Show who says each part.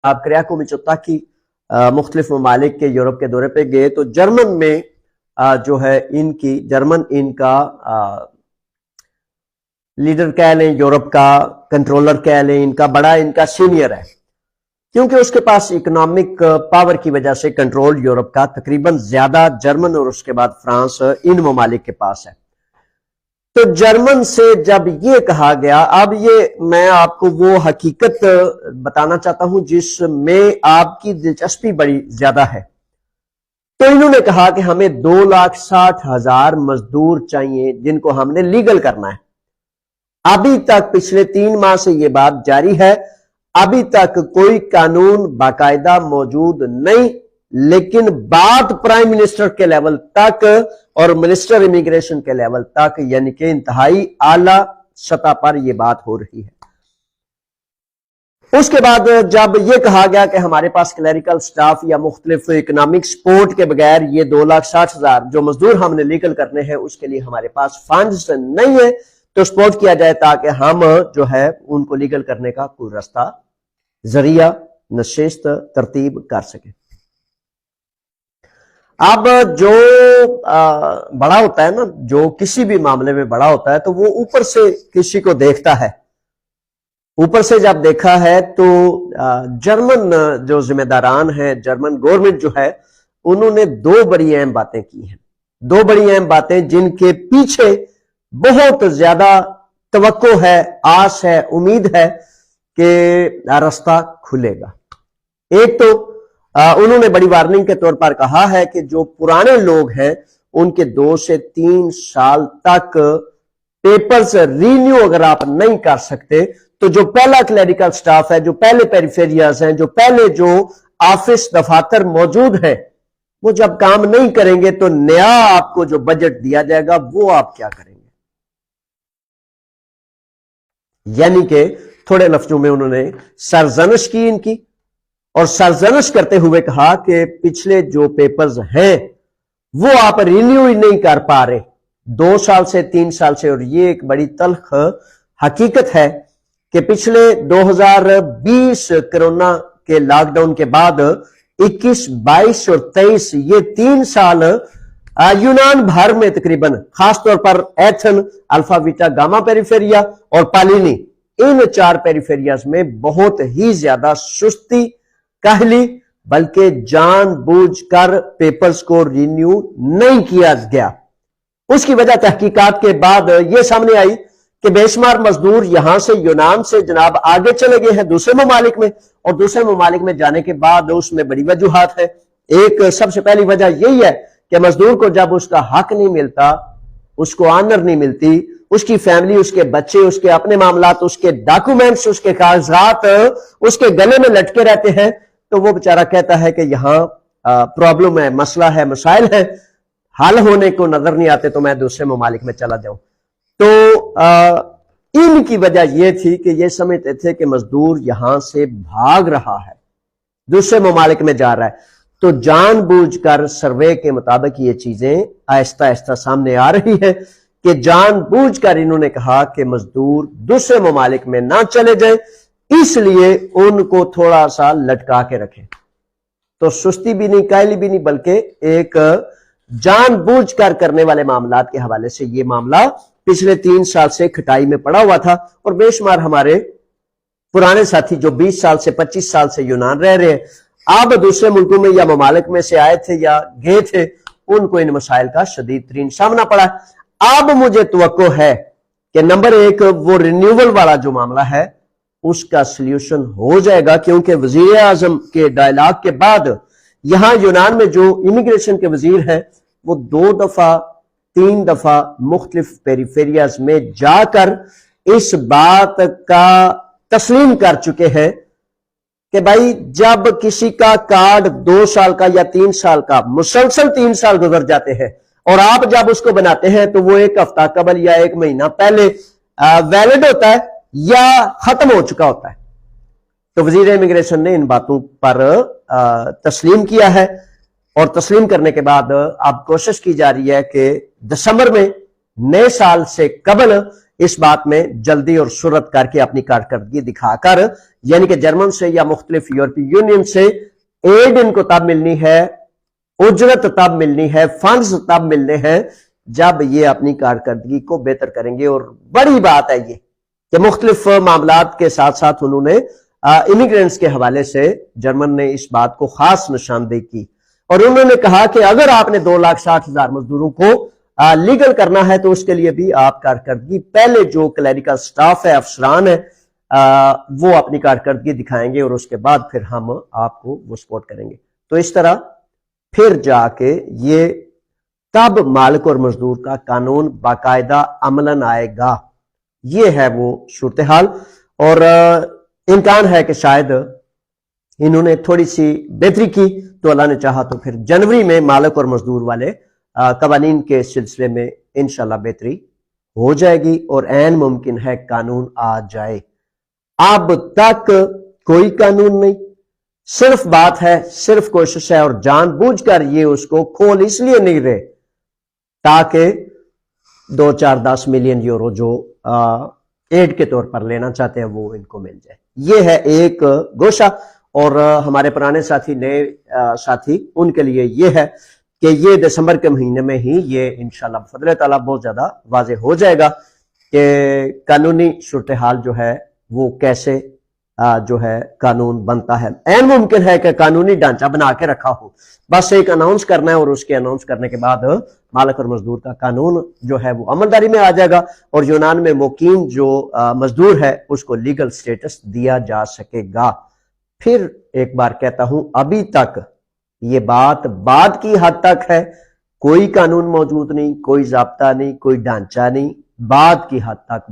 Speaker 1: آپ کریاکو میچوتاکی مختلف ممالک کے یورپ کے دورے پہ گئے تو جرمن میں جو ہے ان کا لیڈر کہہ لیں، یورپ کا کنٹرولر کہہ لیں، ان کا سینئر ہے، کیونکہ اس کے پاس اکنامک پاور کی وجہ سے کنٹرول یورپ کا تقریباً زیادہ جرمن اور اس کے بعد فرانس ان ممالک کے پاس ہے۔ تو جرمن سے جب یہ کہا گیا، اب یہ میں آپ کو وہ حقیقت بتانا چاہتا ہوں جس میں آپ کی دلچسپی بڑی زیادہ ہے۔ تو انہوں نے کہا کہ ہمیں 2,60,000 مزدور چاہیے جن کو ہم نے لیگل کرنا ہے۔ ابھی تک پچھلے 3 ماہ سے یہ بات جاری ہے، ابھی تک کوئی قانون باقاعدہ موجود نہیں، لیکن بات پرائم منسٹر کے لیول تک اور منسٹر امیگریشن کے لیول تک، یعنی کہ انتہائی اعلی سطح پر یہ بات ہو رہی ہے۔ اس کے بعد جب یہ کہا گیا کہ ہمارے پاس کلیریکل سٹاف یا مختلف اکنامک سپورٹ کے بغیر یہ 2,60,000 جو مزدور ہم نے لیگل کرنے ہیں اس کے لیے ہمارے پاس فنڈز نہیں ہے، تو سپورٹ کیا جائے تاکہ ہم جو ہے ان کو لیگل کرنے کا کوئی راستہ، ذریعہ، نشست ترتیب کر سکے۔ اب جو بڑا ہوتا ہے نا، جو کسی بھی معاملے میں بڑا ہوتا ہے تو وہ اوپر سے کسی کو دیکھتا ہے۔ اوپر سے جب دیکھا ہے تو جرمن جو ذمہ داران ہیں، جرمن گورنمنٹ جو ہے، انہوں نے 2 بڑی اہم باتیں کی ہیں، 2 بڑی اہم باتیں جن کے پیچھے بہت زیادہ توقع ہے، آس ہے، امید ہے کہ راستہ کھلے گا۔ ایک تو انہوں نے بڑی وارننگ کے طور پر کہا ہے کہ جو پرانے لوگ ہیں ان کے 2 سے 3 سال تک پیپرز رینیو اگر آپ نہیں کر سکتے تو جو پہلا کلیریکل سٹاف ہے، جو پہلے پیریفیریاز ہیں، جو پہلے جو آفس دفاتر موجود ہیں، وہ جب کام نہیں کریں گے تو نیا آپ کو جو بجٹ دیا جائے گا وہ آپ کیا کریں گے؟ یعنی کہ تھوڑے لفظوں میں انہوں نے سرزنش کی ان کی، اور سرزنش کرتے ہوئے کہا کہ پچھلے جو پیپرز ہیں وہ آپ رینیو ہی نہیں کر پا رہے 2 سال سے 3 سال سے، اور یہ ایک بڑی تلخ حقیقت ہے کہ پچھلے 2020 کرونا کے لاک ڈاؤن کے بعد 21، 22 اور 23 یہ 3 سال یونان بھر میں تقریباً، خاص طور پر ایتھن، الفا ویٹا گاما پیریفیریا اور پالینی، ان 4 پیریفیریاز میں بہت ہی زیادہ سستی، کاہلی، بلکہ جان بوجھ کر پیپرز کو رینیو نہیں کیا گیا۔ اس کی وجہ تحقیقات کے بعد یہ سامنے آئی کہ بے شمار مزدور یہاں سے یونان سے جناب آگے چلے گئے ہیں دوسرے ممالک میں، اور دوسرے ممالک میں جانے کے بعد اس میں بڑی وجوہات ہیں۔ ایک سب سے پہلی وجہ یہی ہے کہ مزدور کو جب اس کا حق نہیں ملتا، اس کو آنر نہیں ملتی، اس کی فیملی، اس کے بچے، اس کے اپنے معاملات، اس کے ڈاکومنٹس، اس کے کاغذات اس کے گلے میں لٹکے رہتے ہیں، تو وہ بیچارہ کہتا ہے کہ یہاں پرابلم ہے، مسئلہ ہے، مسائل ہیں، حل ہونے کو نظر نہیں آتے، تو میں دوسرے ممالک میں چلا جاؤں۔ تو ان کی وجہ یہ تھی کہ یہ سمجھتے تھے کہ مزدور یہاں سے بھاگ رہا ہے، دوسرے ممالک میں جا رہا ہے۔ تو جان بوجھ کر سروے کے مطابق یہ چیزیں آہستہ آہستہ سامنے آ رہی ہیں کہ جان بوجھ کر انہوں نے کہا کہ مزدور دوسرے ممالک میں نہ چلے جائیں، اس لیے ان کو تھوڑا سا لٹکا کے رکھیں۔ تو سستی بھی نہیں، کاہلی بھی نہیں، بلکہ ایک جان بوجھ کر کرنے والے معاملات کے حوالے سے یہ معاملہ پچھلے 3 سال سے کھٹائی میں پڑا ہوا تھا، اور بے شمار ہمارے پرانے ساتھی جو 20 سال سے 25 سال سے یونان رہ رہے ہیں، اب دوسرے ملکوں میں یا ممالک میں سے آئے تھے یا گئے تھے، ان کو ان مسائل کا شدید ترین سامنا پڑا۔ اب مجھے توقع ہے کہ نمبر 1 وہ رینیول والا جو معاملہ ہے اس کا سلیوشن ہو جائے گا، کیونکہ وزیر اعظم کے ڈائلاگ کے بعد یہاں یونان میں جو امیگریشن کے وزیر ہیں وہ 2 دفعہ 3 دفعہ مختلف پیریفیریاز میں جا کر اس بات کا تسلیم کر چکے ہیں کہ بھائی جب کسی کا کارڈ 2 سال کا یا 3 سال کا مسلسل 3 سال گزر جاتے ہیں، اور آپ جب اس کو بناتے ہیں تو وہ 1 ہفتہ قبل یا 1 مہینہ پہلے ویلڈ ہوتا ہے یا ختم ہو چکا ہوتا ہے۔ تو وزیر امیگریشن نے ان باتوں پر تسلیم کیا ہے، اور تسلیم کرنے کے بعد اب کوشش کی جا رہی ہے کہ دسمبر میں نئے سال سے قبل اس بات میں جلدی اور سرعت کر کے اپنی کارکردگی دکھا کر، یعنی کہ جرمن سے یا مختلف یورپی یونین سے ایڈ ان کو تب ملنی ہے، اجرت تب ملنی ہے، فنڈز تب ملنے ہیں جب یہ اپنی کارکردگی کو بہتر کریں گے۔ اور بڑی بات ہے یہ کہ مختلف معاملات کے ساتھ ساتھ انہوں نے امیگرینٹس کے حوالے سے جرمن نے اس بات کو خاص نشاندہی کی، اور انہوں نے کہا کہ اگر آپ نے 2,60,000 مزدوروں کو لیگل کرنا ہے تو اس کے لیے بھی آپ کارکردگی، پہلے جو کلیریکل سٹاف ہے، افسران ہے، وہ اپنی کارکردگی دکھائیں گے اور اس کے بعد پھر ہم آپ کو وہ سپورٹ کریں گے۔ تو اس طرح پھر جا کے یہ تب مالک اور مزدور کا قانون باقاعدہ عملاً آئے گا۔ یہ ہے وہ صورتحال، اور امکان ہے کہ شاید انہوں نے تھوڑی سی بہتری کی تو اللہ نے چاہا تو پھر جنوری میں مالک اور مزدور والے قوانین کے سلسلے میں انشاءاللہ بہتری ہو جائے گی، اور عین ممکن ہے قانون آ جائے۔ اب تک کوئی قانون نہیں، صرف بات ہے، صرف کوشش ہے، اور جان بوجھ کر یہ اس کو کھول اس لیے نہیں رہے تاکہ 2-4-10 ملین یورو جو ایڈ کے طور پر لینا چاہتے ہیں وہ ان کو مل جائے۔ یہ ہے ایک گوشہ، اور ہمارے پرانے ساتھی، نئے ساتھی، ان کے لیے یہ ہے کہ یہ دسمبر کے مہینے میں ہی یہ انشاءاللہ بفضل تعالیٰ بہت زیادہ واضح ہو جائے گا کہ قانونی صورتحال جو ہے وہ کیسے جو ہے قانون بنتا ہے۔ عین ممکن ہے کہ قانونی ڈھانچہ بنا کے رکھا ہو، بس ایک اناؤنس کرنا ہے، اور اس کے اناؤنس کرنے کے بعد مالک اور مزدور کا قانون جو ہے وہ عملداری میں آ جائے گا، اور یونان میں مقیم جو مزدور ہے اس کو لیگل سٹیٹس دیا جا سکے گا۔ پھر ایک بار کہتا ہوں، ابھی تک یہ بات کی حد تک ہے، کوئی قانون موجود نہیں، کوئی ضابطہ نہیں، کوئی ڈھانچہ نہیں، بات کی حد تک